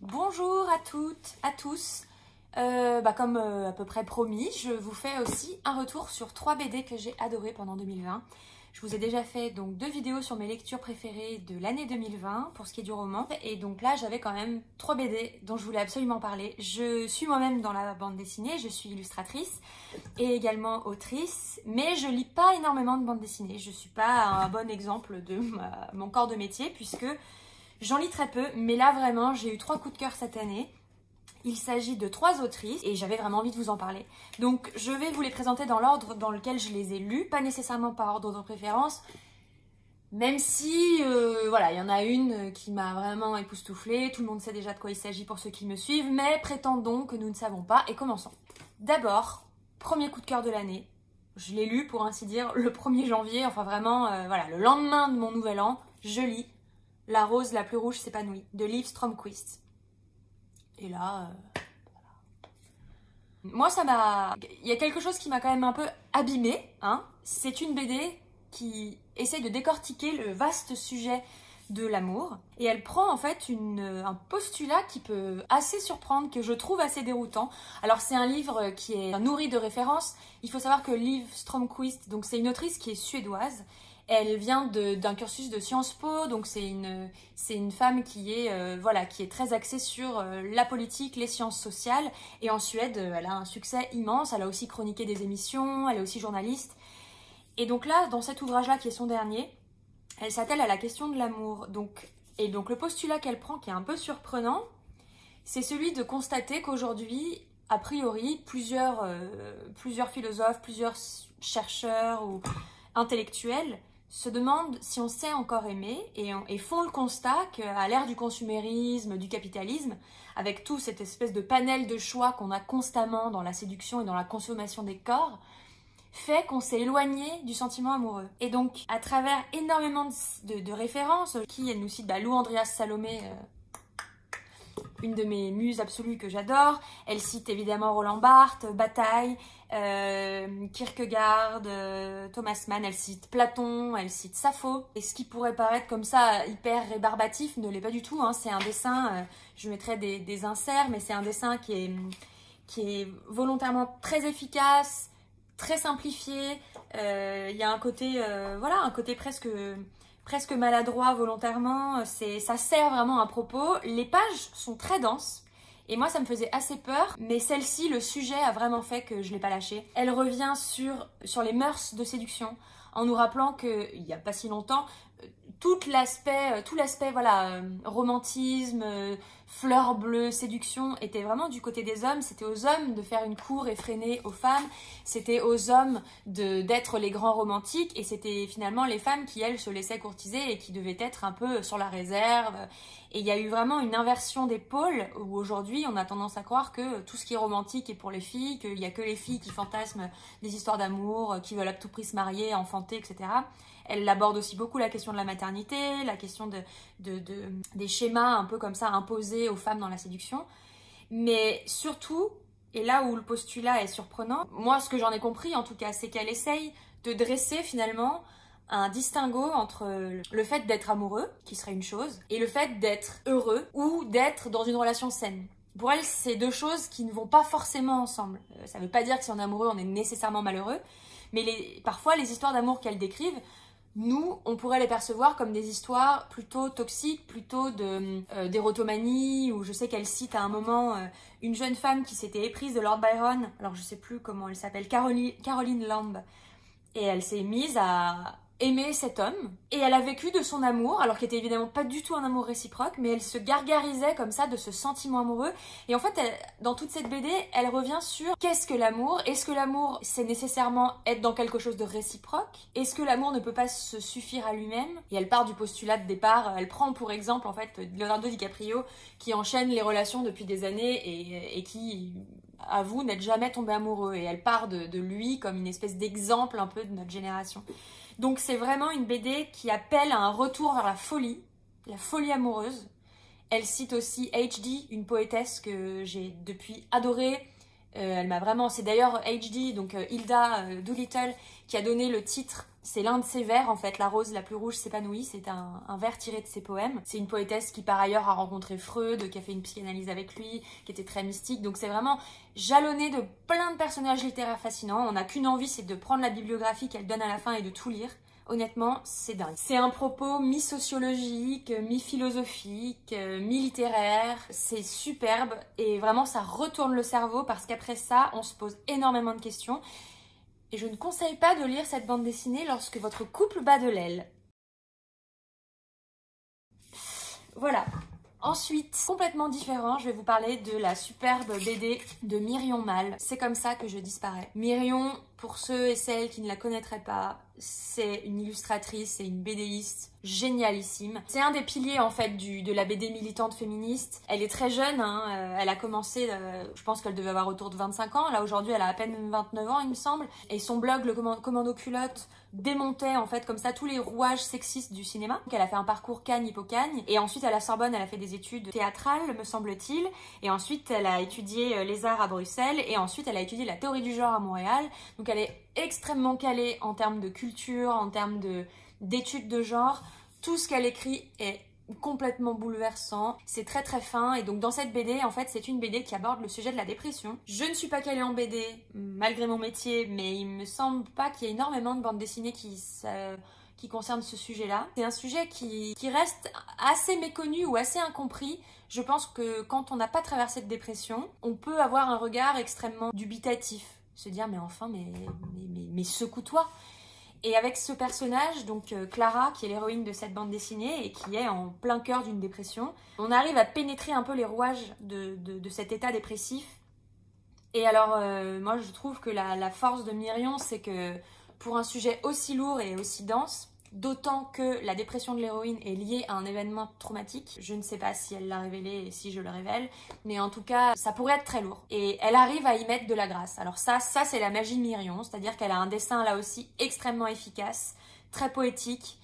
Bonjour à toutes, à tous. Comme à peu près promis, je vous fais aussi un retour sur 3 BD que j'ai adorées pendant 2020. Je vous ai déjà fait donc 2 vidéos sur mes lectures préférées de l'année 2020 pour ce qui est du roman. Et donc là, j'avais quand même 3 BD dont je voulais absolument parler. Je suis moi-même dans la bande dessinée, je suis illustratrice et également autrice, mais je lis pas énormément de bande dessinée. Je suis pas un bon exemple de mon corps de métier puisque j'en lis très peu, mais là vraiment j'ai eu 3 coups de cœur cette année. Il s'agit de 3 autrices et j'avais vraiment envie de vous en parler. Donc je vais vous les présenter dans l'ordre dans lequel je les ai lus, pas nécessairement par ordre de préférence, même si voilà, il y en a une qui m'a vraiment époustouflée, tout le monde sait déjà de quoi il s'agit pour ceux qui me suivent, mais prétendons que nous ne savons pas et commençons. D'abord, premier coup de cœur de l'année, je l'ai lu pour ainsi dire le 1er janvier, enfin vraiment voilà, le lendemain de mon nouvel an, je lis La rose la plus rouge s'épanouit de Liv Strömquist. Et là, moi ça m'a... Il y a quelque chose qui m'a quand même un peu abîmée, hein. C'est une BD qui essaye de décortiquer le vaste sujet de l'amour. Et elle prend en fait un postulat qui peut assez surprendre, que je trouve assez déroutant. Alors c'est un livre qui est nourri de références. Il faut savoir que Liv Strömquist, donc c'est une autrice qui est suédoise. Elle vient d'un cursus de Sciences Po, donc c'est une femme qui est, voilà, qui est très axée sur la politique, les sciences sociales. Et en Suède, elle a un succès immense. Elle a aussi chroniqué des émissions, elle est aussi journaliste. Et donc là, dans cet ouvrage-là, qui est son dernier, elle s'attelle à la question de l'amour. Et donc le postulat qu'elle prend, qui est un peu surprenant, c'est celui de constater qu'aujourd'hui, a priori, plusieurs philosophes, plusieurs chercheurs ou intellectuels se demandent si on sait encore aimer et font le constat qu'à l'ère du consumérisme, du capitalisme, avec tout cette espèce de panel de choix qu'on a constamment dans la séduction et dans la consommation des corps, fait qu'on s'est éloigné du sentiment amoureux. Et donc, à travers énormément de références, elle nous cite Lou Andreas Salomé, une de mes muses absolues que j'adore. Elle cite évidemment Roland Barthes, Bataille, Kierkegaard, Thomas Mann, elle cite Platon, elle cite Sappho. Et ce qui pourrait paraître comme ça hyper rébarbatif ne l'est pas du tout, hein. C'est un dessin, je mettrai des inserts, mais c'est un dessin qui est volontairement très efficace, très simplifié. Il y a un côté, voilà, un côté presque maladroit volontairement, ça sert vraiment à propos. Les pages sont très denses et moi ça me faisait assez peur, mais celle-ci, le sujet a vraiment fait que je l'ai pas lâché. Elle revient sur les mœurs de séduction en nous rappelant qu'il n'y a pas si longtemps, tout l'aspect voilà, romantisme, fleurs bleues, séduction était vraiment du côté des hommes. C'était aux hommes de faire une cour effrénée aux femmes, c'était aux hommes d'être les grands romantiques, et c'était finalement les femmes qui, elles, se laissaient courtiser et qui devaient être un peu sur la réserve. Et il y a eu vraiment une inversion des pôles où aujourd'hui on a tendance à croire que tout ce qui est romantique est pour les filles, qu'il n'y a que les filles qui fantasment des histoires d'amour, qui veulent à tout prix se marier, enfanter, etc. Elle aborde aussi beaucoup la question de la maternité, la question des schémas un peu comme ça imposés aux femmes dans la séduction. Mais surtout, et là où le postulat est surprenant, moi ce que j'en ai compris en tout cas, c'est qu'elle essaye de dresser finalement un distinguo entre le fait d'être amoureux, qui serait une chose, et le fait d'être heureux ou d'être dans une relation saine. Pour elle, c'est 2 choses qui ne vont pas forcément ensemble. Ça ne veut pas dire que si on est amoureux, on est nécessairement malheureux, mais parfois les histoires d'amour qu'elle décrivent, nous, on pourrait les percevoir comme des histoires plutôt toxiques, plutôt d'érotomanie, ou je sais qu'elle cite à un moment une jeune femme qui s'était éprise de Lord Byron, alors je sais plus comment elle s'appelle, Caroline Lamb, et elle s'est mise à aimer cet homme, et elle a vécu de son amour, alors qu'il était évidemment pas du tout un amour réciproque, mais elle se gargarisait comme ça de ce sentiment amoureux. Et en fait, dans toute cette BD, elle revient sur qu'est-ce que l'amour. Est-ce que l'amour, c'est nécessairement être dans quelque chose de réciproque? Est-ce que l'amour ne peut pas se suffire à lui-même? Et elle part du postulat de départ, elle prend pour exemple en fait Leonardo DiCaprio qui enchaîne les relations depuis des années et qui avoue n'être jamais tombé amoureux, et elle part de lui comme une espèce d'exemple un peu de notre génération. Donc c'est vraiment une BD qui appelle à un retour vers la folie amoureuse. Elle cite aussi H.D., une poétesse que j'ai depuis adorée. Elle m'a vraiment... C'est d'ailleurs H.D., donc Hilda Doolittle, qui a donné le titre C'est l'un de ses vers, en fait, La rose la plus rouge s'épanouit, c'est un vers tiré de ses poèmes. C'est une poétesse qui par ailleurs a rencontré Freud, qui a fait une psychanalyse avec lui, qui était très mystique, donc c'est vraiment jalonné de plein de personnages littéraires fascinants. On n'a qu'une envie, c'est de prendre la bibliographie qu'elle donne à la fin et de tout lire. Honnêtement, c'est dingue. C'est un propos mi-sociologique, mi-philosophique, mi-littéraire. C'est superbe et vraiment ça retourne le cerveau parce qu'après ça, on se pose énormément de questions. Et je ne conseille pas de lire cette bande dessinée lorsque votre couple bat de l'aile. Voilà. Ensuite, complètement différent, je vais vous parler de la superbe BD de Myrion Mal. C'est comme ça que je disparais. Myrion, pour ceux et celles qui ne la connaîtraient pas, c'est une illustratrice et une BDiste génialissime. C'est un des piliers en fait de la BD militante féministe. Elle est très jeune, hein, elle a commencé, je pense qu'elle devait avoir autour de 25 ans. Là aujourd'hui elle a à peine 29 ans il me semble. Et son blog, le Commando Culotte, démontait en fait comme ça tous les rouages sexistes du cinéma. Donc elle a fait un parcours Cagne-Hippocagne et ensuite à la Sorbonne elle a fait des études théâtrales me semble-t-il et ensuite elle a étudié les arts à Bruxelles et ensuite elle a étudié la théorie du genre à Montréal. Donc elle est extrêmement calée en termes de culture, en termes d'études de genre. Tout ce qu'elle écrit est complètement bouleversant, c'est très très fin et donc dans cette BD en fait c'est une BD qui aborde le sujet de la dépression. Je ne suis pas calée en BD malgré mon métier mais il me semble pas qu'il y ait énormément de bandes dessinées qui concernent ce sujet-là. C'est un sujet qui reste assez méconnu ou assez incompris. Je pense que quand on n'a pas traversé de dépression, on peut avoir un regard extrêmement dubitatif, se dire mais enfin mais secoue-toi. Et avec ce personnage, donc Clara, qui est l'héroïne de cette bande dessinée et qui est en plein cœur d'une dépression, on arrive à pénétrer un peu les rouages de cet état dépressif. Et alors, moi je trouve que la force de Myrion, c'est que pour un sujet aussi lourd et aussi dense, d'autant que la dépression de l'héroïne est liée à un événement traumatique. Je ne sais pas si elle l'a révélé et si je le révèle, mais en tout cas, ça pourrait être très lourd. Et elle arrive à y mettre de la grâce. Alors ça c'est la magie de Myrion, c'est-à-dire qu'elle a un dessin là aussi extrêmement efficace, très poétique,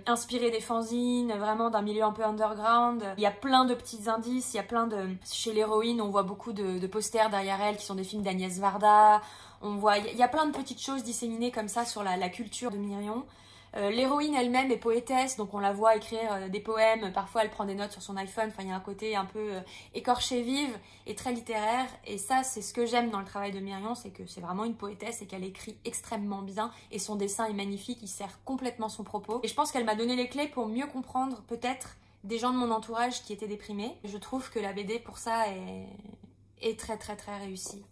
inspiré des fanzines, vraiment d'un milieu un peu underground. Il y a plein de petits indices, il y a plein de... Chez l'héroïne, on voit beaucoup de posters derrière elle qui sont des films d'Agnès Varda. Il y a plein de petites choses disséminées comme ça sur la culture de Myrion. L'héroïne elle-même est poétesse, donc on la voit écrire des poèmes, parfois elle prend des notes sur son iPhone, enfin il y a un côté un peu écorché vive et très littéraire, et ça c'est ce que j'aime dans le travail de Myrion, c'est que c'est vraiment une poétesse et qu'elle écrit extrêmement bien, et son dessin est magnifique, il sert complètement son propos, et je pense qu'elle m'a donné les clés pour mieux comprendre peut-être des gens de mon entourage qui étaient déprimés. Je trouve que la BD pour ça est très très très réussie.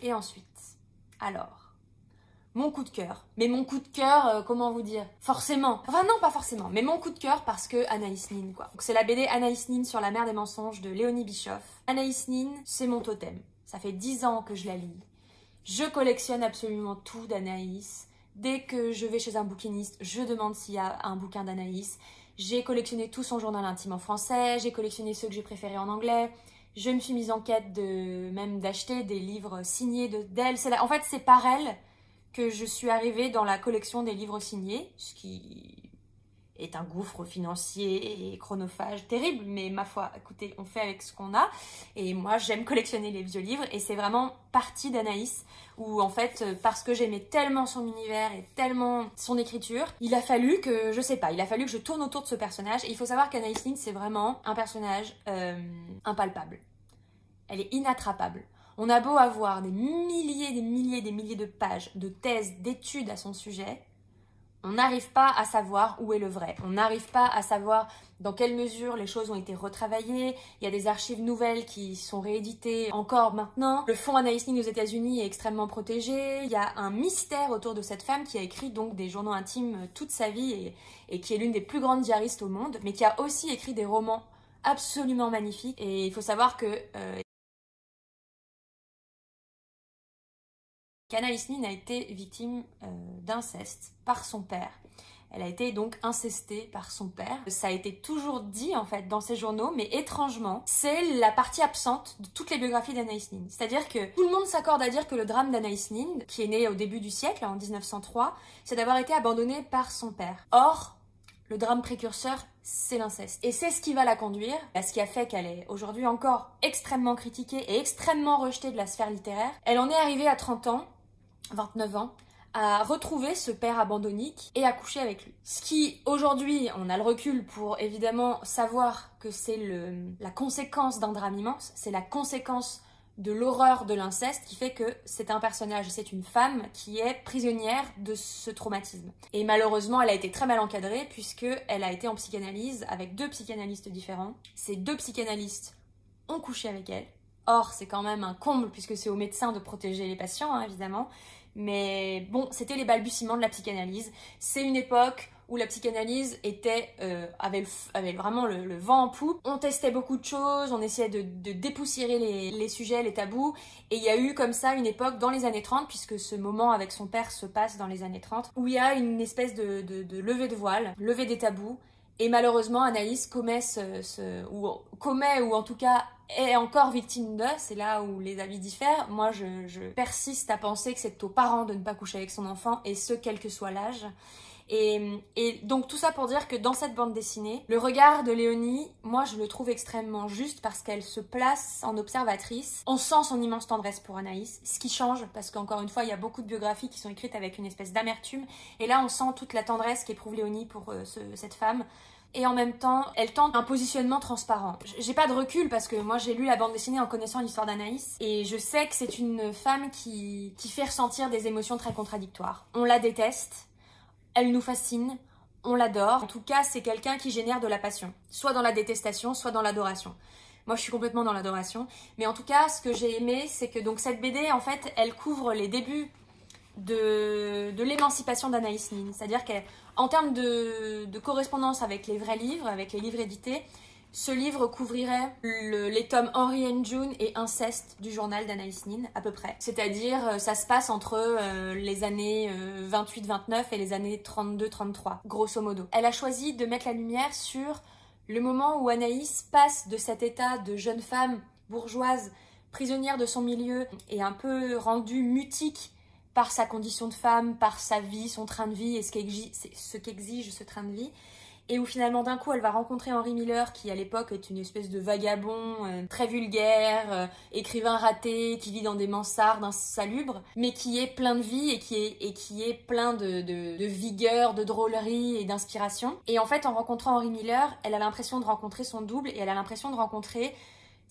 Et ensuite, alors... mon coup de cœur. Mais mon coup de cœur, comment vous dire? Forcément. Enfin non, pas forcément. Mais mon coup de cœur parce que Anaïs Nin, quoi. Donc c'est la BD Anaïs Nin sur la mer des mensonges de Léonie Bischoff. Anaïs Nin, c'est mon totem. Ça fait 10 ans que je la lis. Je collectionne absolument tout d'Anaïs. Dès que je vais chez un bouquiniste, je demande s'il y a un bouquin d'Anaïs. J'ai collectionné tout son journal intime en français. J'ai collectionné ceux que j'ai préférés en anglais. Je me suis mise en quête même d'acheter des livres signés d'elle. En fait, c'est par elle que je suis arrivée dans la collection des livres signés, ce qui est un gouffre financier et chronophage terrible, mais ma foi, écoutez, on fait avec ce qu'on a, et moi j'aime collectionner les vieux livres, et c'est vraiment partie d'Anaïs, où en fait, parce que j'aimais tellement son univers et tellement son écriture, il a fallu que, je sais pas, il a fallu que je tourne autour de ce personnage, et il faut savoir qu'Anaïs Nin, c'est vraiment un personnage impalpable. Elle est inattrapable. On a beau avoir des milliers de pages, de thèses, d'études à son sujet, on n'arrive pas à savoir où est le vrai. On n'arrive pas à savoir dans quelle mesure les choses ont été retravaillées. Il y a des archives nouvelles qui sont rééditées encore maintenant. Le fonds Anaïs Nin aux États-Unis est extrêmement protégé. Il y a un mystère autour de cette femme qui a écrit donc des journaux intimes toute sa vie et qui est l'une des plus grandes diaristes au monde, mais qui a aussi écrit des romans absolument magnifiques. Et il faut savoir que... Anaïs Nin a été victime d'inceste par son père. Elle a été donc incestée par son père. Ça a été toujours dit en fait dans ses journaux, mais étrangement, c'est la partie absente de toutes les biographies d'Anaïs Nin. C'est-à-dire que tout le monde s'accorde à dire que le drame d'Anaïs Nin, qui est né au début du siècle, en 1903, c'est d'avoir été abandonnée par son père. Or, le drame précurseur, c'est l'inceste. Et c'est ce qui va la conduire à ce qui a fait qu'elle est aujourd'hui encore extrêmement critiquée et extrêmement rejetée de la sphère littéraire. Elle en est arrivée à 30 ans, 29 ans, à retrouver ce père abandonnique et à coucher avec lui. Ce qui, aujourd'hui, on a le recul pour évidemment savoir que c'est la conséquence d'un drame immense, c'est la conséquence de l'horreur de l'inceste qui fait que c'est un personnage, c'est une femme qui est prisonnière de ce traumatisme. Et malheureusement, elle a été très mal encadrée puisqu'elle a été en psychanalyse avec 2 psychanalystes différents. Ces 2 psychanalystes ont couché avec elle. Or, c'est quand même un comble puisque c'est aux médecins de protéger les patients, hein, évidemment. Mais bon, c'était les balbutiements de la psychanalyse. C'est une époque où la psychanalyse avait vraiment le vent en poupe. On testait beaucoup de choses, on essayait de dépoussiérer les sujets, les tabous. Et il y a eu comme ça une époque dans les années 30, puisque ce moment avec son père se passe dans les années 30, où il y a une espèce de levée de voile, levée des tabous. Et malheureusement, Anaïs commet ou en tout cas est encore victime de, c'est là où les avis diffèrent. Moi, je persiste à penser que c'est aux parents de ne pas coucher avec son enfant, et ce, quel que soit l'âge. Et donc tout ça pour dire que dans cette bande dessinée, le regard de Léonie, moi je le trouve extrêmement juste parce qu'elle se place en observatrice. On sent son immense tendresse pour Anaïs, ce qui change parce qu'encore une fois, il y a beaucoup de biographies qui sont écrites avec une espèce d'amertume. Et là, on sent toute la tendresse qu'éprouve Léonie pour cette femme. Et en même temps, elle tente un positionnement transparent. J'ai pas de recul parce que moi j'ai lu la bande dessinée en connaissant l'histoire d'Anaïs et je sais que c'est une femme qui fait ressentir des émotions très contradictoires. On la déteste, elle nous fascine, on l'adore. En tout cas, c'est quelqu'un qui génère de la passion, soit dans la détestation, soit dans l'adoration. Moi, je suis complètement dans l'adoration. Mais en tout cas, ce que j'ai aimé, c'est que donc cette BD, en fait, elle couvre les débuts de l'émancipation d'Anaïs Nin. C'est-à-dire qu'en termes de correspondance avec les vrais livres, avec les livres édités, ce livre couvrirait les tomes Henry and June et Inceste du journal d'Anaïs Nin, à peu près. C'est-à-dire, ça se passe entre les années 28-29 et les années 32-33, grosso modo. Elle a choisi de mettre la lumière sur le moment où Anaïs passe de cet état de jeune femme bourgeoise, prisonnière de son milieu, et un peu rendue mutique par sa condition de femme, par sa vie, son train de vie et ce qu'exige ce train de vie. Et où finalement d'un coup elle va rencontrer Henry Miller qui à l'époque est une espèce de vagabond très vulgaire, écrivain raté, qui vit dans des mansardes insalubres, mais qui est plein de vie et qui est plein de vigueur, de drôlerie et d'inspiration. Et en fait en rencontrant Henry Miller, elle a l'impression de rencontrer son double et elle a l'impression de rencontrer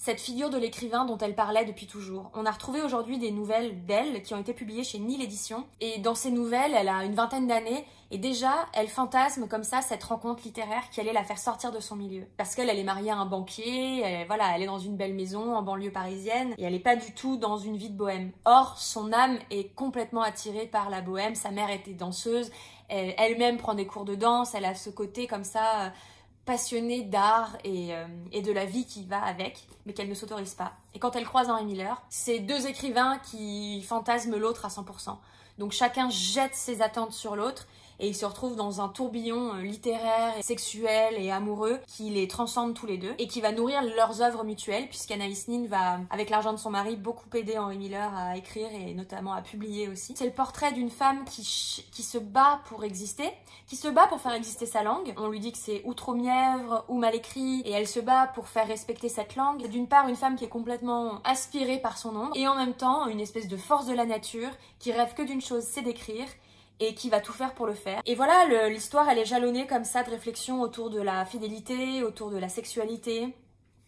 cette figure de l'écrivain dont elle parlait depuis toujours. On a retrouvé aujourd'hui des nouvelles d'elle qui ont été publiées chez Nil Éditions. Et dans ces nouvelles, elle a une vingtaine d'années et déjà, elle fantasme comme ça cette rencontre littéraire qui allait la faire sortir de son milieu. Parce qu'elle est mariée à un banquier, elle est dans une belle maison en banlieue parisienne et elle n'est pas du tout dans une vie de bohème. Or, son âme est complètement attirée par la bohème. Sa mère était danseuse, elle-même prend des cours de danse, elle a ce côté comme ça passionnée d'art et de la vie qui va avec, mais qu'elle ne s'autorise pas. Et quand elle croise Henry Miller, c'est 2 écrivains qui fantasment l'autre à 100%. Donc chacun jette ses attentes sur l'autre et ils se retrouvent dans un tourbillon littéraire, sexuel et amoureux qui les transcende tous les deux et qui va nourrir leurs œuvres mutuelles puisqu'Anaïs Nin va, avec l'argent de son mari, beaucoup aider Henry Miller à écrire et notamment à publier aussi. C'est le portrait d'une femme qui se bat pour exister, qui se bat pour faire exister sa langue. On lui dit que c'est ou trop mièvre ou mal écrit et elle se bat pour faire respecter cette langue. C'est d'une part une femme qui est complètement aspirée par son ombre et en même temps une espèce de force de la nature qui rêve que d'une chose, c'est d'écrire et qui va tout faire pour le faire. Et voilà, l'histoire, elle est jalonnée comme ça de réflexions autour de la fidélité, autour de la sexualité,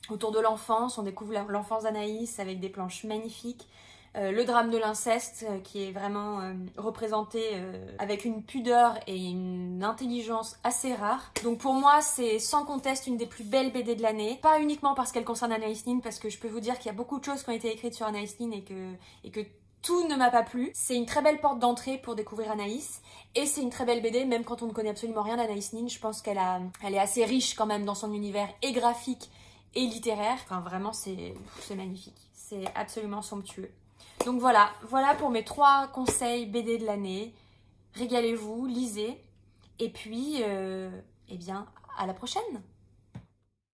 autour de l'enfance. On découvre l'enfance d'Anaïs avec des planches magnifiques. Le drame de l'inceste qui est vraiment représenté avec une pudeur et une intelligence assez rare. Donc pour moi, c'est sans conteste une des plus belles BD de l'année. Pas uniquement parce qu'elle concerne Anaïs Nin, parce que je peux vous dire qu'il y a beaucoup de choses qui ont été écrites sur Anaïs Nin et que tout ne m'a pas plu. C'est une très belle porte d'entrée pour découvrir Anaïs. Et c'est une très belle BD, même quand on ne connaît absolument rien d'Anaïs Nin. Je pense qu'elle est assez riche quand même dans son univers et graphique et littéraire. Enfin vraiment, c'est magnifique. C'est absolument somptueux. Donc voilà pour mes 3 conseils BD de l'année. Régalez-vous, lisez. Et puis, eh bien, à la prochaine!